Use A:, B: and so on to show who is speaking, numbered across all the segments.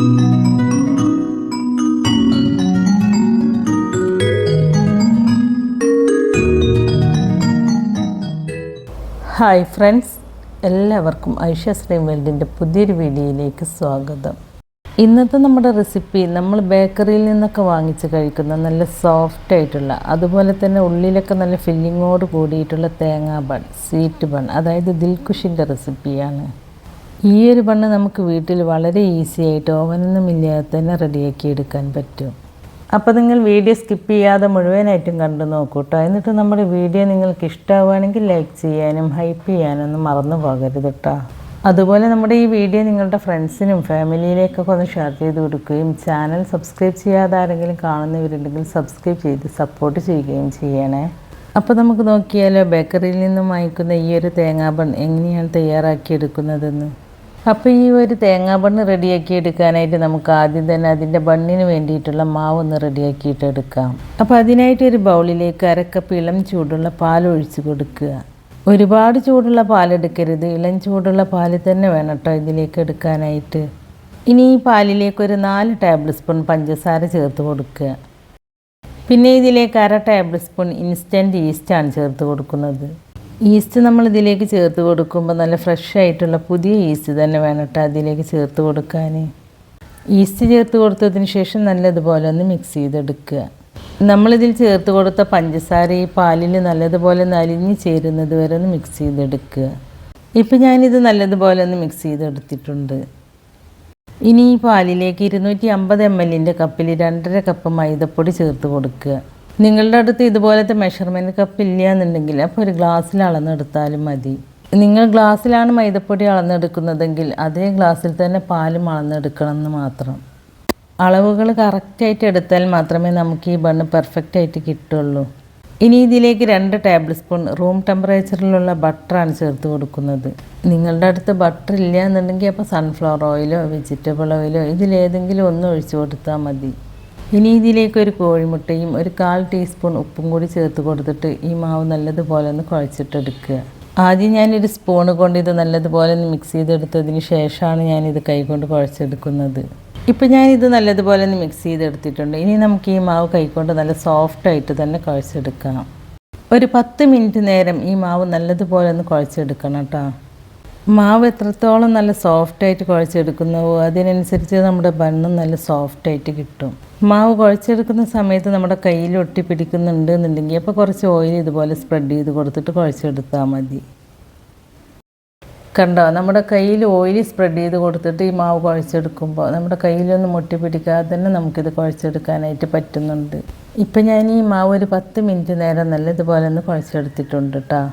A: Hi friends, എല്ലാവർക്കും Aisha's dream വേൾഡിൻ്റെ പുതിയൊരു വീഡിയോയിലേക്ക് സ്വാഗതം. ഇന്നത്തെ നമ്മുടെ റെസിപ്പി നമ്മൾ ബേക്കറിയിൽ നിന്നൊക്കെ വാങ്ങിച്ച് കഴിക്കുന്ന നല്ല സോഫ്റ്റ് ആയിട്ടുള്ള, അതുപോലെ തന്നെ ഉള്ളിലൊക്കെ നല്ല ഫില്ലിങ്ങോട് കൂടിയിട്ടുള്ള തേങ്ങാ ബൺ, സ്വീറ്റ് ബൺ, അതായത് ദിൽഖുഷിൻ്റെ റെസിപ്പിയാണ്. ഈ ഒരു ബണ്ണ് നമുക്ക് വീട്ടിൽ വളരെ ഈസി ആയിട്ട് ഓവനൊന്നും ഇല്ലാതെ തന്നെ റെഡിയാക്കി എടുക്കാൻ പറ്റും. അപ്പോൾ നിങ്ങൾ വീഡിയോ സ്കിപ്പ് ചെയ്യാതെ മുഴുവനായിട്ടും കണ്ടു നോക്കൂ കേട്ടോ. എന്നിട്ട് നമ്മുടെ വീഡിയോ നിങ്ങൾക്ക് ഇഷ്ടമാവുകയാണെങ്കിൽ ലൈക്ക് ചെയ്യാനും ഹൈപ്പ് ചെയ്യാനൊന്നും മറന്നു പോകരുത് കേട്ടോ. അതുപോലെ നമ്മുടെ ഈ വീഡിയോ നിങ്ങളുടെ ഫ്രണ്ട്സിനും ഫാമിലിയിലേക്കൊക്കെ ഒന്ന് ഷെയർ ചെയ്ത് കൊടുക്കുകയും ചാനൽ സബ്സ്ക്രൈബ് ചെയ്യാതെ ആരെങ്കിലും കാണുന്നവരുണ്ടെങ്കിൽ സബ്സ്ക്രൈബ് ചെയ്ത് സപ്പോർട്ട് ചെയ്യുകയും ചെയ്യണേ. അപ്പോൾ നമുക്ക് നോക്കിയാലോ ബേക്കറിയിൽ നിന്നും വാങ്ങിക്കുന്ന ഈ ഒരു തേങ്ങാ ബൺ എങ്ങനെയാണ് തയ്യാറാക്കിയെടുക്കുന്നതെന്ന്. അപ്പോൾ ഈ ഒരു തേങ്ങാ ബണ്ണ് റെഡിയാക്കി എടുക്കാനായിട്ട് നമുക്ക് ആദ്യം തന്നെ അതിൻ്റെ ബണ്ണിന് വേണ്ടിയിട്ടുള്ള മാവ് ഒന്ന് റെഡിയാക്കിയിട്ട് എടുക്കാം. അപ്പോൾ അതിനായിട്ട് ഒരു ബൗളിലേക്ക് 1/2 കപ്പ് ഇളം ചൂടുള്ള പാൽ ഒഴിച്ച് കൊടുക്കുക. ഒരുപാട് ചൂടുള്ള പാലെടുക്കരുത്, ഇളം ചൂടുള്ള പാൽ തന്നെ വേണം കേട്ടോ ഇതിലേക്ക് എടുക്കാനായിട്ട്. ഇനി ഈ പാലിലേക്ക് ഒരു 4 ടേബിൾ സ്പൂൺ പഞ്ചസാര ചേർത്ത് കൊടുക്കുക. പിന്നെ ഇതിലേക്ക് 1/2 ടേബിൾ സ്പൂൺ ഇൻസ്റ്റൻറ്റ് ഈസ്റ്റാണ് ചേർത്ത് കൊടുക്കുന്നത്. ഈസ്റ്റ് നമ്മൾ ഇതിലേക്ക് ചേർത്ത് കൊടുക്കുമ്പോൾ നല്ല ഫ്രഷ് ആയിട്ടുള്ള പുതിയ ഈസ്റ്റ് തന്നെ വേണം കേട്ടോ അതിലേക്ക് ചേർത്ത് കൊടുക്കാൻ. ഈസ്റ്റ് ചേർത്ത് കൊടുത്തതിന് ശേഷം നല്ലതുപോലെ ഒന്ന് മിക്സ് ചെയ്തെടുക്കുക. നമ്മളിതിൽ ചേർത്ത് കൊടുത്ത പഞ്ചസാര ഈ പാലിൽ നല്ലതുപോലെ നലിഞ്ഞ് ചേരുന്നത് വരെ ഒന്ന് മിക്സ് ചെയ്തെടുക്കുക. ഇപ്പം ഞാനിത് നല്ലതുപോലെ ഒന്ന് മിക്സ് ചെയ്തെടുത്തിട്ടുണ്ട്. ഇനി ഈ പാലിലേക്ക് 250 ml കപ്പിൽ 2.5 കപ്പ് മൈദപ്പൊടി ചേർത്ത് കൊടുക്കുക. നിങ്ങളുടെ അടുത്ത് ഇതുപോലത്തെ മെഷർമെൻറ്റ് കപ്പ് ഇല്ല എന്നുണ്ടെങ്കിൽ അപ്പോൾ ഒരു ഗ്ലാസ്സിൽ അളന്നെടുത്താലും മതി. നിങ്ങൾ ഗ്ലാസ്സിലാണ് മൈദപ്പൊടി അളന്നെടുക്കുന്നതെങ്കിൽ അതേ ഗ്ലാസ്സിൽ തന്നെ പാലും അളന്നെടുക്കണം എന്ന് മാത്രം. അളവുകൾ കറക്റ്റായിട്ട് എടുത്താൽ മാത്രമേ നമുക്ക് ഈ ബണ്ണ് പെർഫെക്റ്റ് ആയിട്ട് കിട്ടുള്ളൂ. ഇനി ഇതിലേക്ക് 2 ടേബിൾ സ്പൂൺ റൂം ടെമ്പറേച്ചറിലുള്ള ബട്ടറാണ് ചേർത്ത് കൊടുക്കുന്നത്. നിങ്ങളുടെ അടുത്ത് ബട്ടർ ഇല്ല എന്നുണ്ടെങ്കിൽ അപ്പോൾ സൺഫ്ലവർ ഓയിലോ വെജിറ്റബിൾ ഓയിലോ ഇതിലേതെങ്കിലും ഒന്ന് ഒഴിച്ചു കൊടുത്താൽ മതി. ഇനി ഇതിലേക്ക് ഒരു കോഴിമുട്ടയും ഒരു 1/4 ടീസ്പൂൺ ഉപ്പും കൂടി ചേർത്ത് കൊടുത്തിട്ട് ഈ മാവ് നല്ലതുപോലെ ഒന്ന് കുഴച്ചിട്ടെടുക്കുക. ആദ്യം ഞാനൊരു സ്പൂണ് കൊണ്ട് ഇത് നല്ലതുപോലെ ഒന്ന് മിക്സ് ചെയ്തെടുത്തതിന് ശേഷമാണ് ഞാനിത് കൈകൊണ്ട് കുഴച്ചെടുക്കുന്നത്. ഇപ്പം ഞാനിത് നല്ലതുപോലെ ഒന്ന് മിക്സ് ചെയ്തെടുത്തിട്ടുണ്ട്. ഇനി നമുക്ക് ഈ മാവ് കൈകൊണ്ട് നല്ല സോഫ്റ്റായിട്ട് തന്നെ കുഴച്ചെടുക്കാം. ഒരു 10 മിനിറ്റ് നേരം ഈ മാവ് നല്ലതുപോലെ ഒന്ന് കുഴച്ചെടുക്കണം കേട്ടോ. മാവ് എത്രത്തോളം നല്ല സോഫ്റ്റായിട്ട് കുഴച്ചെടുക്കുന്നുവോ അതിനനുസരിച്ച് നമ്മുടെ ബണ്ണും നല്ല സോഫ്റ്റായിട്ട് കിട്ടും. മാവ് കുഴച്ചെടുക്കുന്ന സമയത്ത് നമ്മുടെ കയ്യിൽ ഒട്ടി പിടിക്കുന്നുണ്ട് എന്നുണ്ടെങ്കിൽ അപ്പോൾ കുറച്ച് ഓയിൽ ഇതുപോലെ സ്പ്രെഡ് ചെയ്ത് കൊടുത്തിട്ട് കുഴച്ചെടുത്താൽ മതി. കണ്ടോ, നമ്മുടെ കയ്യിൽ ഓയിൽ സ്പ്രെഡ് ചെയ്ത് കൊടുത്തിട്ട് ഈ മാവ് കുഴച്ചെടുക്കുമ്പോൾ നമ്മുടെ കയ്യിലൊന്നും ഒട്ടി പിടിക്കാതെ തന്നെ നമുക്കിത് കുഴച്ചെടുക്കാനായിട്ട് പറ്റുന്നുണ്ട്. ഇപ്പം ഞാൻ ഈ മാവ് ഒരു 10 മിനിറ്റ് നേരം നല്ലതുപോലെ ഒന്ന് കുഴച്ചെടുത്തിട്ടുണ്ട് കേട്ടോ.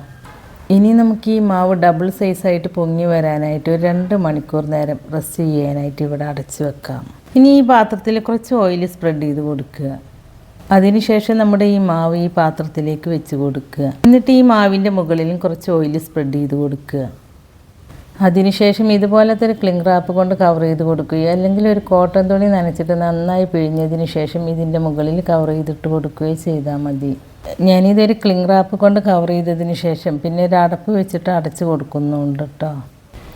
A: ഇനി നമുക്ക് ഈ മാവ് ഡബിൾ സൈസായിട്ട് പൊങ്ങി വരാനായിട്ട് ഒരു 2 മണിക്കൂർ നേരം റെസ്റ്റ് ചെയ്യാനായിട്ട് ഇവിടെ അടച്ചു വെക്കാം. ഇനി ഈ പാത്രത്തിൽ കുറച്ച് ഓയിൽ സ്പ്രെഡ് ചെയ്ത് കൊടുക്കുക. അതിനുശേഷം നമ്മുടെ ഈ മാവ് ഈ പാത്രത്തിലേക്ക് വെച്ച് കൊടുക്കുക. എന്നിട്ട് ഈ മാവിൻ്റെ മുകളിലും കുറച്ച് ഓയിൽ സ്പ്രെഡ് ചെയ്ത് കൊടുക്കുക. അതിനുശേഷം ഇതുപോലത്തെ ഒരു ക്ലിംഗ് റാപ്പ് കൊണ്ട് കവർ ചെയ്ത് കൊടുക്കുക, അല്ലെങ്കിൽ ഒരു കോട്ടൺ തുണി നനച്ചിട്ട് നന്നായി പിഴിഞ്ഞതിന് ശേഷം ഇതിൻ്റെ മുകളിൽ കവർ ചെയ്തിട്ട് കൊടുക്കുകയോ ചെയ്താൽ മതി. ഞാനിതൊരു ക്ലിംഗ് റാപ്പ് കൊണ്ട് കവർ ചെയ്തതിന് ശേഷം പിന്നെ ഒരു അടപ്പ് വെച്ചിട്ട് അടച്ച് കൊടുക്കുന്നുണ്ട് കേട്ടോ.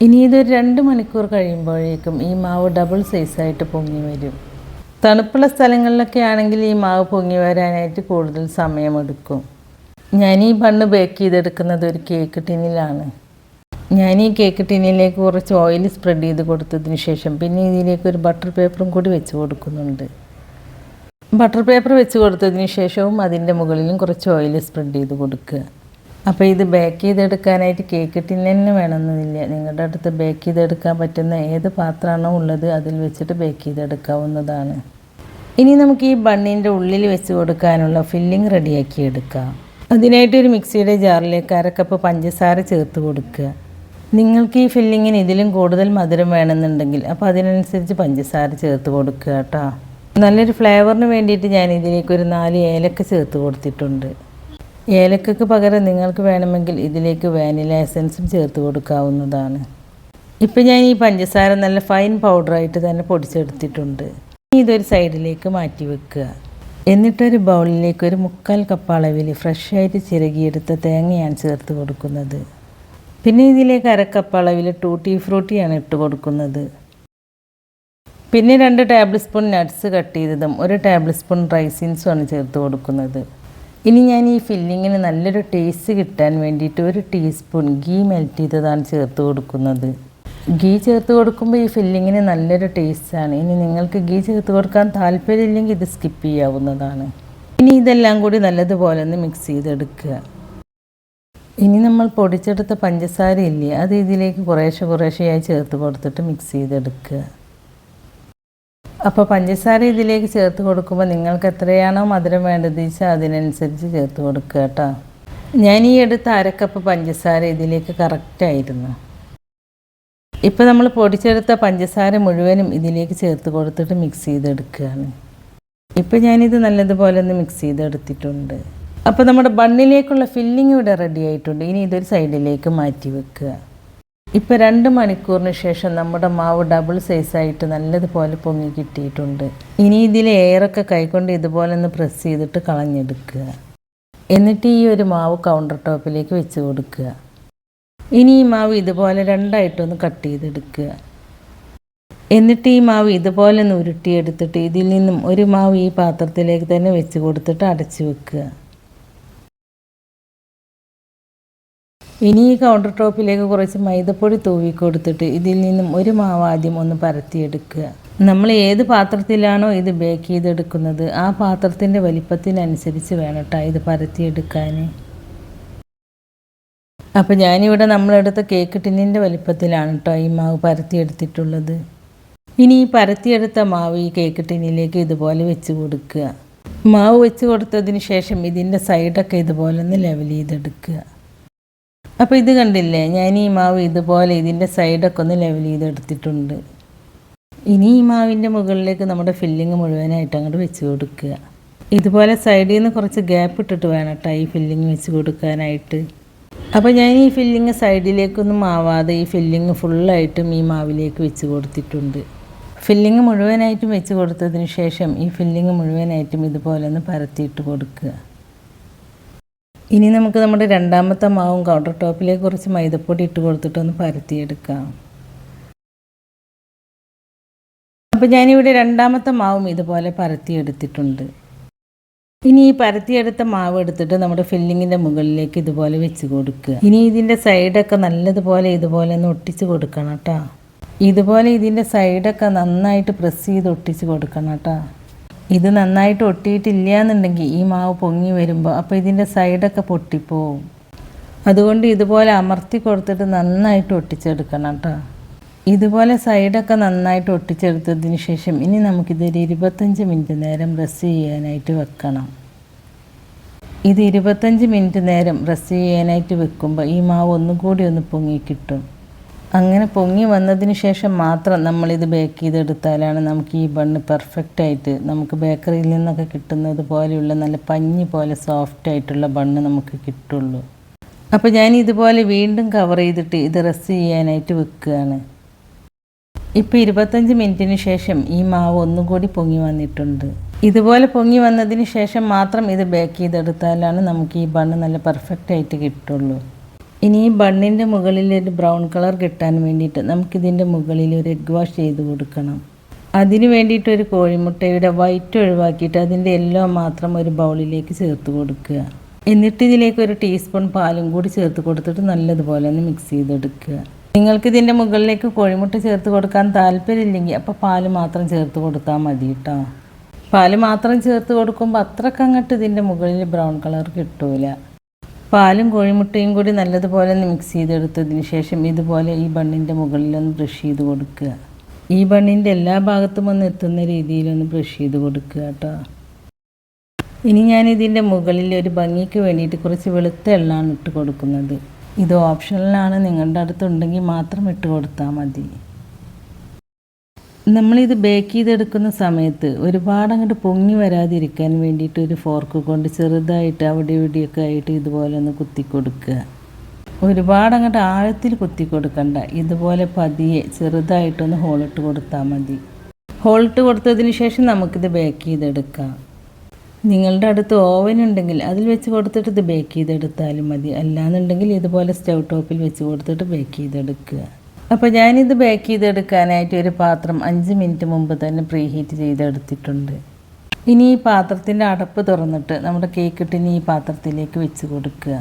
A: ഇനി ഇതൊരു 2 മണിക്കൂർ കഴിയുമ്പോഴേക്കും ഈ മാവ് ഡബിൾ സൈസായിട്ട് പൊങ്ങി വരും. തണുപ്പുള്ള സ്ഥലങ്ങളിലൊക്കെ ആണെങ്കിൽ ഈ മാവ് പൊങ്ങി വരാനായിട്ട് കൂടുതൽ സമയമെടുക്കും. ഞാൻ ഈ ബണ്ണ് ബേക്ക് ചെയ്തെടുക്കുന്നത് ഒരു കേക്ക് ടിന്നിലാണ്. ഞാൻ ഈ കേക്ക് ടിന്നിലേക്ക് കുറച്ച് ഓയിൽ സ്പ്രെഡ് ചെയ്ത് കൊടുത്തതിന് ശേഷം പിന്നെ ഇതിലേക്ക് ഒരു ബട്ടർ പേപ്പറും കൂടി വെച്ച് കൊടുക്കുന്നുണ്ട്. ബട്ടർ പേപ്പർ വെച്ച് കൊടുത്തതിന് ശേഷവും അതിൻ്റെ മുകളിലും കുറച്ച് ഓയിൽ സ്പ്രെഡ് ചെയ്ത് കൊടുക്കുക. അപ്പോൾ ഇത് ബേക്ക് ചെയ്തെടുക്കാനായിട്ട് കേക്ക് ടിൻ തന്നെ വേണമെന്നില്ല. നിങ്ങളുടെ അടുത്ത് ബേക്ക് ചെയ്തെടുക്കാൻ പറ്റുന്ന ഏത് പാത്രമാണോ ഉള്ളത് അതിൽ വെച്ചിട്ട് ബേക്ക് ചെയ്തെടുക്കാവുന്നതാണ്. ഇനി നമുക്ക് ഈ ബണ്ണിൻ്റെ ഉള്ളിൽ വെച്ച് കൊടുക്കാനുള്ള ഫില്ലിങ് റെഡിയാക്കി എടുക്കാം. അതിനായിട്ട് ഒരു മിക്സിയുടെ ജാറിലേക്ക് 1/2 കപ്പ് പഞ്ചസാര ചേർത്ത് കൊടുക്കുക. നിങ്ങൾക്ക് ഈ ഫില്ലിങ്ങിന് ഇതിലും കൂടുതൽ മധുരം വേണമെന്നുണ്ടെങ്കിൽ അപ്പോൾ അതിനനുസരിച്ച് പഞ്ചസാര ചേർത്ത് കൊടുക്കുക കേട്ടോ. നല്ലൊരു ഫ്ലേവറിന് വേണ്ടിയിട്ട് ഞാൻ ഇതിലേക്ക് ഒരു 4 ഏലക്ക ചേർത്ത് കൊടുത്തിട്ടുണ്ട്. ഏലക്കയ്ക്ക് പകരം നിങ്ങൾക്ക് വേണമെങ്കിൽ ഇതിലേക്ക് വാനില എസൻസും ചേർത്ത് കൊടുക്കാവുന്നതാണ്. ഇപ്പം ഞാൻ ഈ പഞ്ചസാര നല്ല ഫൈൻ പൗഡറായിട്ട് തന്നെ പൊടിച്ചെടുത്തിട്ടുണ്ട്. ഇതൊരു സൈഡിലേക്ക് മാറ്റി വെക്കുക. എന്നിട്ടൊരു ബൗളിലേക്ക് ഒരു 1/4 കപ്പ് അളവിൽ ഫ്രഷായിട്ട് ചിരകിയെടുത്ത തേങ്ങയാണ് ചേർത്ത് കൊടുക്കുന്നത്. പിന്നെ ഇതിലേക്ക് 1/2 കപ്പ് അളവിൽ ടൂട്ടി ഫ്രൂട്ടിയാണ് ഇട്ട് കൊടുക്കുന്നത്. പിന്നെ 2 ടേബിൾ സ്പൂൺ നട്ട്സ് കട്ട് ചെയ്തതും 1 ടേബിൾ സ്പൂൺ റൈസിൻസുമാണ് ചേർത്ത് കൊടുക്കുന്നത്. ഇനി ഞാൻ ഈ ഫില്ലിങ്ങിന് നല്ലൊരു ടേസ്റ്റ് കിട്ടാൻ വേണ്ടിയിട്ട് 1 ടീസ്പൂൺ ഗീ മെൽറ്റ് ചെയ്തതാണ് ചേർത്ത് കൊടുക്കുന്നത്. ഗീ ചേർത്ത് കൊടുക്കുമ്പോൾ ഈ ഫില്ലിങ്ങിന് നല്ലൊരു ടേസ്റ്റാണ്. ഇനി നിങ്ങൾക്ക് ഗീ ചേർത്ത് കൊടുക്കാൻ താല്പര്യമില്ലെങ്കിൽ ഇത് സ്കിപ്പ് ചെയ്യാവുന്നതാണ്. ഇനി ഇതെല്ലാം കൂടി നല്ലതുപോലെ ഒന്ന് മിക്സ് ചെയ്തെടുക്കുക. ഇനി നമ്മൾ പൊടിച്ചെടുത്ത പഞ്ചസാര ഇല്ലേ, അത് ഇതിലേക്ക് കുറേശ്ശെയായി ചേർത്ത് കൊടുത്തിട്ട് മിക്സ് ചെയ്തെടുക്കുക. അപ്പോൾ പഞ്ചസാര ഇതിലേക്ക് ചേർത്ത് കൊടുക്കുമ്പോൾ നിങ്ങൾക്ക് എത്രയാണോ മധുരം വേണ്ടത് വെച്ചാൽ അതിനനുസരിച്ച് ചേർത്ത് കൊടുക്കുക കേട്ടോ. ഞാൻ ഈ എടുത്ത 1/2 കപ്പ് പഞ്ചസാര ഇതിലേക്ക് കറക്റ്റായിരുന്നു. ഇപ്പോൾ നമ്മൾ പൊടിച്ചെടുത്ത പഞ്ചസാര മുഴുവനും ഇതിലേക്ക് ചേർത്ത് കൊടുത്തിട്ട് മിക്സ് ചെയ്തെടുക്കുകയാണ്. ഇപ്പോൾ ഞാനിത് നല്ലതുപോലെ ഒന്ന് മിക്സ് ചെയ്തെടുത്തിട്ടുണ്ട്. അപ്പോൾ നമ്മുടെ ബണ്ണിലേക്കുള്ള ഫില്ലിംഗ് ഇവിടെ റെഡി ആയിട്ടുണ്ട്. ഇനി ഇതൊരു സൈഡിലേക്ക് മാറ്റി വെക്കുക. ഇപ്പോൾ 2 മണിക്കൂറിന് ശേഷം നമ്മുടെ മാവ് ഡബിൾ സൈസായിട്ട് നല്ലതുപോലെ പൊങ്ങി കിട്ടിയിട്ടുണ്ട്. ഇനി ഇതിലെ എയറൊക്കെ കൈകൊണ്ട് ഇതുപോലെ ഒന്ന് പ്രസ് ചെയ്തിട്ട് കളഞ്ഞെടുക്കുക. എന്നിട്ട് ഈ ഒരു മാവ് കൗണ്ടർ ടോപ്പിലേക്ക് വെച്ച് കൊടുക്കുക. ഇനി ഈ മാവ് ഇതുപോലെ 2ആയിട്ടൊന്ന് കട്ട് ചെയ്തെടുക്കുക. എന്നിട്ട് ഈ മാവ് ഇതുപോലെ ഒന്ന് ഉരുട്ടിയെടുത്തിട്ട് ഇതിൽ നിന്നും ഒരു മാവ് ഈ പാത്രത്തിലേക്ക് തന്നെ വെച്ച് കൊടുത്തിട്ട് അടച്ചു വെക്കുക. ഇനി ഈ കൗണ്ടർ ടോപ്പിലേക്ക് കുറച്ച് മൈദപ്പൊടി തൂവി കൊടുത്തിട്ട് ഇതിൽ നിന്നും ഒരു മാവ് ആദ്യം ഒന്ന് പരത്തിയെടുക്കുക. നമ്മൾ ഏത് പാത്രത്തിലാണോ ഇത് ബേക്ക് ചെയ്തെടുക്കുന്നത് ആ പാത്രത്തിൻ്റെ വലിപ്പത്തിനനുസരിച്ച് വേണം കേട്ടോ ഇത് പരത്തിയെടുക്കാൻ. അപ്പോൾ ഞാനിവിടെ നമ്മളെടുത്ത കേക്ക് ടിന്നിൻ്റെ വലിപ്പത്തിലാണ് കേട്ടോ ഈ മാവ് പരത്തിയെടുത്തിട്ടുള്ളത്. ഇനി ഈ പരത്തിയെടുത്ത മാവ് ഈ കേക്ക് ടിന്നിലേക്ക് ഇതുപോലെ വെച്ച് കൊടുക്കുക. മാവ് വെച്ച് കൊടുത്തതിന് ശേഷം ഇതിൻ്റെ സൈഡൊക്കെ ഇതുപോലെ ഒന്ന് ലെവൽ ചെയ്തെടുക്കുക. അപ്പോൾ ഇത് കണ്ടില്ലേ, ഞാൻ ഈ മാവ് ഇതുപോലെ ഇതിൻ്റെ സൈഡൊക്കെ ഒന്ന് ലെവൽ ചെയ്തെടുത്തിട്ടുണ്ട്. ഇനി ഈ മാവിൻ്റെ മുകളിലേക്ക് നമ്മുടെ ഫില്ലിങ് മുഴുവനായിട്ട് അങ്ങോട്ട് വെച്ച് കൊടുക്കുക. ഇതുപോലെ സൈഡിൽ നിന്ന് കുറച്ച് ഗ്യാപ്പ് ഇട്ടിട്ട് വേണം കേട്ടോ ഈ ഫില്ലിങ് വെച്ച് കൊടുക്കാനായിട്ട്. അപ്പോൾ ഞാൻ ഈ ഫില്ലിങ് സൈഡിലേക്കൊന്നും ആവാതെ ഈ ഫില്ലിങ് ഫുള്ളായിട്ടും ഈ മാവിലേക്ക് വെച്ച് കൊടുത്തിട്ടുണ്ട്. ഫില്ലിങ് മുഴുവനായിട്ടും വെച്ച് കൊടുത്തതിന് ശേഷം ഈ ഫില്ലിങ് മുഴുവനായിട്ടും ഇതുപോലെ ഒന്ന് പരത്തിയിട്ട് കൊടുക്കുക. ഇനി നമുക്ക് നമ്മുടെ 2ാമത്തെ മാവും കൗണ്ടർ ടോപ്പിലേക്ക് കുറച്ച് മൈദപ്പൊടി ഇട്ട് കൊടുത്തിട്ടൊന്ന് പരത്തിയെടുക്കാം. അപ്പോൾ ഞാനിവിടെ 2ാമത്തെ മാവും ഇതുപോലെ പരത്തിയെടുത്തിട്ടുണ്ട്. ഇനി ഈ പരത്തിയെടുത്ത മാവ് എടുത്തിട്ട് നമ്മുടെ ഫില്ലിങ്ങിൻ്റെ മുകളിലേക്ക് ഇതുപോലെ വെച്ച് കൊടുക്കുക. ഇനി ഇതിൻ്റെ സൈഡൊക്കെ നല്ലതുപോലെ ഇതുപോലെ ഒന്ന് ഒട്ടിച്ച് കൊടുക്കണം കേട്ടോ. ഇതുപോലെ ഇതിൻ്റെ സൈഡൊക്കെ നന്നായിട്ട് പ്രസ് ചെയ്ത് ഒട്ടിച്ച് കൊടുക്കണം കേട്ടോ. ഇത് നന്നായിട്ട് ഒട്ടിയിട്ടില്ല എന്നുണ്ടെങ്കിൽ ഈ മാവ് പൊങ്ങി വരുമ്പോൾ അപ്പോൾ ഇതിൻ്റെ സൈഡൊക്കെ പൊട്ടിപ്പോവും. അതുകൊണ്ട് ഇതുപോലെ അമർത്തി കൊടുത്തിട്ട് നന്നായിട്ട് ഒട്ടിച്ചെടുക്കണം കേട്ടോ. ഇതുപോലെ സൈഡൊക്കെ നന്നായിട്ട് ഒട്ടിച്ചെടുത്തതിന് ശേഷം ഇനി നമുക്കിതൊരു 25 മിനിറ്റ് നേരം റെസ്റ്റ് ചെയ്യാനായിട്ട് വെക്കണം. ഇത് 25 മിനിറ്റ് നേരം റെസ്റ്റ് ചെയ്യാനായിട്ട് വെക്കുമ്പോൾ ഈ മാവ് ഒന്നും കൂടി ഒന്ന് പൊങ്ങി കിട്ടും. അങ്ങനെ പൊങ്ങി വന്നതിന് ശേഷം മാത്രം നമ്മളിത് ബേക്ക് ചെയ്തെടുത്താലാണ് നമുക്ക് ഈ ബണ്ണ് പെർഫെക്റ്റായിട്ട് നമുക്ക് ബേക്കറിയിൽ നിന്നൊക്കെ കിട്ടുന്നത് പോലെയുള്ള നല്ല പഞ്ഞി പോലെ സോഫ്റ്റായിട്ടുള്ള ബണ്ണ് നമുക്ക് കിട്ടുള്ളൂ. അപ്പോൾ ഞാൻ ഇതുപോലെ വീണ്ടും കവർ ചെയ്തിട്ട് ഇത് റെസ്റ്റ് ചെയ്യാനായിട്ട് വെക്കുകയാണ്. ഇപ്പോൾ 25 മിനിറ്റിന് ശേഷം ഈ മാവ് ഒന്നും കൂടി പൊങ്ങി വന്നിട്ടുണ്ട്. ഇതുപോലെ പൊങ്ങി വന്നതിന് ശേഷം മാത്രം ഇത് ബേക്ക് ചെയ്തെടുത്താലാണ് നമുക്ക് ഈ ബണ്ണ് നല്ല പെർഫെക്റ്റായിട്ട് കിട്ടുള്ളൂ. ഇനി ഈ ബണ്ണിൻ്റെ മുകളിൽ ഒരു ബ്രൗൺ കളർ കിട്ടാൻ വേണ്ടിയിട്ട് നമുക്കിതിൻ്റെ മുകളിൽ ഒരു എഗ് വാഷ് ചെയ്ത് കൊടുക്കണം. അതിന് വേണ്ടിയിട്ട് ഒരു കോഴിമുട്ടയുടെ വൈറ്റ് ഒഴിവാക്കിയിട്ട് അതിൻ്റെ യെല്ലോ മാത്രം ഒരു ബൗളിലേക്ക് ചേർത്ത് കൊടുക്കുക. എന്നിട്ട് ഇതിലേക്ക് ഒരു ടീസ്പൂൺ പാലും കൂടി ചേർത്ത് കൊടുത്തിട്ട് നല്ലതുപോലെ ഒന്ന് മിക്സ് ചെയ്തെടുക്കുക. നിങ്ങൾക്ക് ഇതിൻ്റെ മുകളിലേക്ക് കോഴിമുട്ട ചേർത്ത് കൊടുക്കാൻ താല്പര്യമില്ലെങ്കിൽ അപ്പോൾ പാല് മാത്രം ചേർത്ത് കൊടുത്താൽ മതി കേട്ടോ. പാല് മാത്രം ചേർത്ത് കൊടുക്കുമ്പോൾ അത്രയ്ക്ക് അങ്ങോട്ട് ഇതിൻ്റെ മുകളിൽ ബ്രൗൺ കളർ കിട്ടൂല. പാലും കോഴിമുട്ടയും കൂടി നല്ലതുപോലെ ഒന്ന് മിക്സ് ചെയ്തെടുത്തതിന് ശേഷം ഇതുപോലെ ഈ ബണ്ണിൻ്റെ മുകളിലൊന്ന് ബ്രഷ് ചെയ്ത് കൊടുക്കുക. ഈ ബണ്ണിൻ്റെ എല്ലാ ഭാഗത്തും ഒന്ന് എത്തുന്ന രീതിയിലൊന്ന് ബ്രഷ് ചെയ്ത് കൊടുക്കുക കേട്ടോ. ഇനി ഞാൻ ഇതിൻ്റെ മുകളിൽ ഒരു ഭംഗിക്ക് വേണ്ടിയിട്ട് കുറച്ച് വെളുത്ത എള്ളാണ് ഇട്ട് കൊടുക്കുന്നത്. ഇത് ഓപ്ഷണലാണ്, നിങ്ങളുടെ അടുത്തുണ്ടെങ്കിൽ മാത്രം ഇട്ട് കൊടുത്താൽ മതി. നമ്മളിത് ബേക്ക് ചെയ്തെടുക്കുന്ന സമയത്ത് ഒരുപാട് അങ്ങോട്ട് പൊങ്ങി വരാതിരിക്കാൻ വേണ്ടിയിട്ട് ഒരു ഫോർക്ക് കൊണ്ട് ചെറുതായിട്ട് അവിടെ ഇവിടെയൊക്കെ ആയിട്ട് ഇതുപോലെ ഒന്ന് കുത്തി കൊടുക്കുക. ഒരുപാട് അങ്ങോട്ട് ആഴത്തിൽ കുത്തി കൊടുക്കണ്ട, ഇതുപോലെ പതിയെ ചെറുതായിട്ടൊന്ന് ഹോളിട്ട് കൊടുത്താൽ മതി. ഹോളിട്ട് കൊടുത്തതിന് ശേഷം നമുക്കിത് ബേക്ക് ചെയ്തെടുക്കാം. നിങ്ങളുടെ അടുത്ത് ഓവൻ ഉണ്ടെങ്കിൽ അതിൽ വെച്ച് കൊടുത്തിട്ട് ഇത് ബേക്ക് ചെയ്തെടുത്താലും മതി. അല്ലാന്നുണ്ടെങ്കിൽ ഇതുപോലെ സ്റ്റൗ ടോപ്പിൽ വെച്ച് കൊടുത്തിട്ട് ബേക്ക് ചെയ്തെടുക്കുക. അപ്പോൾ ഞാനിത് ബേക്ക് ചെയ്തെടുക്കാനായിട്ട് ഒരു പാത്രം 5 മിനിറ്റ് മുമ്പ് തന്നെ പ്രീ ഹീറ്റ് ചെയ്തെടുത്തിട്ടുണ്ട്. ഇനി ഈ പാത്രത്തിൻ്റെ അടപ്പ് തുറന്നിട്ട് നമ്മുടെ കേക്ക് ടിന് ഈ പാത്രത്തിലേക്ക് വെച്ച് കൊടുക്കുക.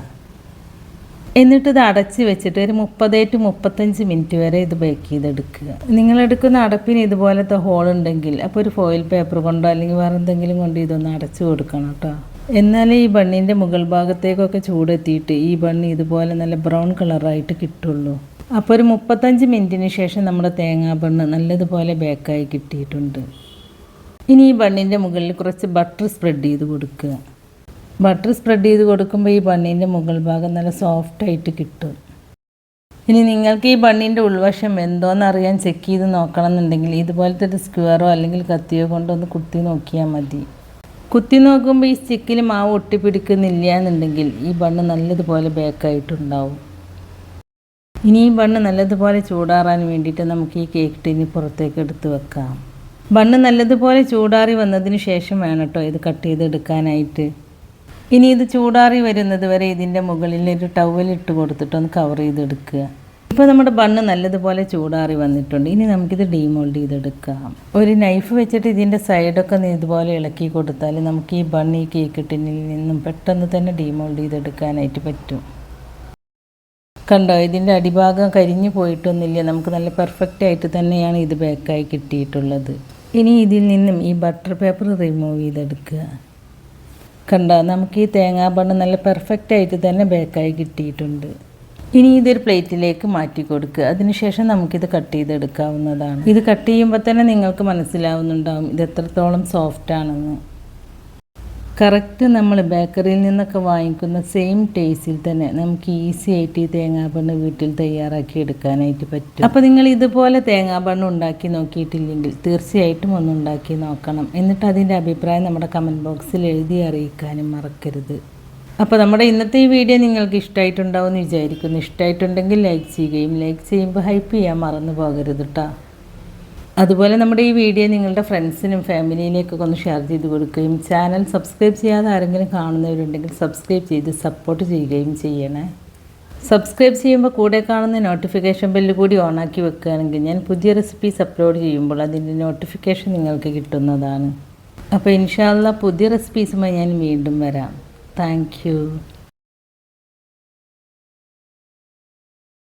A: എന്നിട്ട് ഇത് അടച്ച് വെച്ചിട്ട് ഒരു 30 to 35 മിനിറ്റ് വരെ ഇത് ബേക്ക് ചെയ്തെടുക്കുക. നിങ്ങളെടുക്കുന്ന അടപ്പിന് ഇതുപോലത്തെ ഹോൾ ഉണ്ടെങ്കിൽ അപ്പോൾ ഒരു ഫോയിൽ പേപ്പർ കൊണ്ടോ അല്ലെങ്കിൽ വേറെ എന്തെങ്കിലും കൊണ്ട് ഇതൊന്ന് അടച്ചു കൊടുക്കണം കേട്ടോ. എന്നാലേ ഈ ബണ്ണിൻ്റെ മുകൾ ഭാഗത്തേക്കൊക്കെ ചൂടെത്തിയിട്ട് ഈ ബണ്ണ് ഇതുപോലെ നല്ല ബ്രൗൺ കളറായിട്ട് കിട്ടുള്ളൂ. അപ്പോൾ ഒരു 35 മിനിറ്റിന് ശേഷം നമ്മുടെ തേങ്ങാ ബണ്ണ് നല്ലതുപോലെ ബേക്കായി കിട്ടിയിട്ടുണ്ട്. ഇനി ഈ ബണ്ണിൻ്റെ മുകളിൽ കുറച്ച് ബട്ടർ സ്പ്രെഡ് ചെയ്ത് കൊടുക്കുക. ബട്ടർ സ്പ്രെഡ് ചെയ്ത് കൊടുക്കുമ്പോൾ ഈ ബണ്ണിൻ്റെ മുകൾ ഭാഗം നല്ല സോഫ്റ്റായിട്ട് കിട്ടും. ഇനി നിങ്ങൾക്ക് ഈ ബണ്ണിൻ്റെ ഉൾവശം എന്തോന്നറിയാൻ ചെക്ക് ചെയ്ത് നോക്കണം എന്നുണ്ടെങ്കിൽ ഇതുപോലത്തെ ഒരു സ്ക്വയറോ അല്ലെങ്കിൽ കത്തിയോ കൊണ്ടൊന്ന് കുത്തി നോക്കിയാൽ മതി. കുത്തി നോക്കുമ്പോൾ ഈ സ്റ്റിക്കിൽ മാവ് ഒട്ടിപ്പിടിക്കുന്നില്ല എന്നുണ്ടെങ്കിൽ ഈ ബണ്ണ് നല്ലതുപോലെ ബേക്കായിട്ടുണ്ടാവും. ഇനി ഈ ബണ്ണ് നല്ലതുപോലെ ചൂടാറാൻ വേണ്ടിയിട്ട് നമുക്ക് ഈ കേക്ക് ടിന് പുറത്തേക്ക് എടുത്ത് വെക്കാം. ബണ്ണ് നല്ലതുപോലെ ചൂടാറി വന്നതിന് ശേഷം വേണം കേട്ടോ ഇത് കട്ട് ചെയ്തെടുക്കാനായിട്ട്. ഇനി ഇത് ചൂടാറി വരുന്നത് വരെ ഇതിൻ്റെ മുകളിൽ ഒരു ടവലിട്ട് കൊടുത്തിട്ടൊന്ന് കവർ ചെയ്തെടുക്കുക. ഇപ്പോൾ നമ്മുടെ ബണ്ണ് നല്ലതുപോലെ ചൂടാറി വന്നിട്ടുണ്ട്. ഇനി നമുക്കിത് ഡീമോൾഡ് ചെയ്തെടുക്കാം. ഒരു നൈഫ് വെച്ചിട്ട് ഇതിൻ്റെ സൈഡൊക്കെ ഇതുപോലെ ഇളക്കി കൊടുത്താൽ നമുക്ക് ഈ ബണ്ണ് ഈ കേക്ക് ടിന്നിൽ നിന്നും പെട്ടെന്ന് തന്നെ ഡീമോൾഡ് ചെയ്തെടുക്കാനായിട്ട് പറ്റും. കണ്ടോ, ഇതിൻ്റെ അടിഭാഗം കരിഞ്ഞു പോയിട്ടൊന്നുമില്ല. നമുക്ക് നല്ല പെർഫെക്റ്റ് ആയിട്ട് തന്നെയാണ് ഇത് ബേക്കായി കിട്ടിയിട്ടുള്ളത്. ഇനി ഇതിൽ നിന്നും ഈ ബട്ടർ പേപ്പർ റിമൂവ് ചെയ്തെടുക്കുക. കണ്ടോ, നമുക്ക് ഈ തേങ്ങാ ബണ്ണ് നല്ല പെർഫെക്റ്റ് ആയിട്ട് തന്നെ ബേക്കായി കിട്ടിയിട്ടുണ്ട്. ഇനി ഇതൊരു പ്ലേറ്റിലേക്ക് മാറ്റി കൊടുക്കുക. അതിനുശേഷം നമുക്കിത് കട്ട് ചെയ്തെടുക്കാവുന്നതാണ്. ഇത് കട്ട് ചെയ്യുമ്പോൾ തന്നെ നിങ്ങൾക്ക് മനസ്സിലാവുന്നുണ്ടാവും ഇത് എത്രത്തോളം സോഫ്റ്റ് ആണെന്ന്. കറക്റ്റ് നമ്മൾ ബേക്കറിയിൽ നിന്നൊക്കെ വാങ്ങിക്കുന്ന സെയിം ടേസ്റ്റിൽ തന്നെ നമുക്ക് ഈസി ആയിട്ട് ഈ തേങ്ങാബണ്ണ് വീട്ടിൽ തയ്യാറാക്കി എടുക്കാനായിട്ട് പറ്റും. അപ്പോൾ നിങ്ങൾ ഇതുപോലെ തേങ്ങാബണ്ണ് ഉണ്ടാക്കി നോക്കിയിട്ടില്ലെങ്കിൽ തീർച്ചയായിട്ടും ഒന്ന് ഉണ്ടാക്കി നോക്കണം. എന്നിട്ട് അതിൻ്റെ അഭിപ്രായം നമ്മുടെ കമൻറ്റ് ബോക്സിൽ എഴുതി അറിയിക്കാനും മറക്കരുത്. അപ്പോൾ നമ്മുടെ ഇന്നത്തെ ഈ വീഡിയോ നിങ്ങൾക്ക് ഇഷ്ടമായിട്ടുണ്ടാവുമെന്ന് വിചാരിക്കുന്നു. ഇഷ്ടമായിട്ടുണ്ടെങ്കിൽ ലൈക്ക് ചെയ്യുകയും ലൈക്ക് ചെയ്യുമ്പോൾ ഹൈപ്പ് ചെയ്യാൻ മറന്നു പോകരുത് കേട്ടോ. അതുപോലെ നമ്മുടെ ഈ വീഡിയോ നിങ്ങളുടെ ഫ്രണ്ട്സിനും ഫാമിലിയിലേക്കൊക്കെ ഒന്ന് ഷെയർ ചെയ്ത് കൊടുക്കുകയും ചാനൽ സബ്സ്ക്രൈബ് ചെയ്യാതെ ആരെങ്കിലും കാണുന്നവരുണ്ടെങ്കിൽ സബ്സ്ക്രൈബ് ചെയ്ത് സപ്പോർട്ട് ചെയ്യുകയും ചെയ്യണേ. സബ്സ്ക്രൈബ് ചെയ്യുമ്പോൾ കൂടെ കാണുന്ന നോട്ടിഫിക്കേഷൻ ബെല്ല് കൂടി ഓണാക്കി വെക്കുകയാണെങ്കിൽ ഞാൻ പുതിയ റെസിപ്പീസ് അപ്ലോഡ് ചെയ്യുമ്പോൾ അതിൻ്റെ നോട്ടിഫിക്കേഷൻ നിങ്ങൾക്ക് കിട്ടുന്നതാണ്. അപ്പോൾ ഇൻഷാ അല്ലാഹ് പുതിയ റെസിപ്പീസുമായി ഞാൻ വീണ്ടും വരാം. Thank you.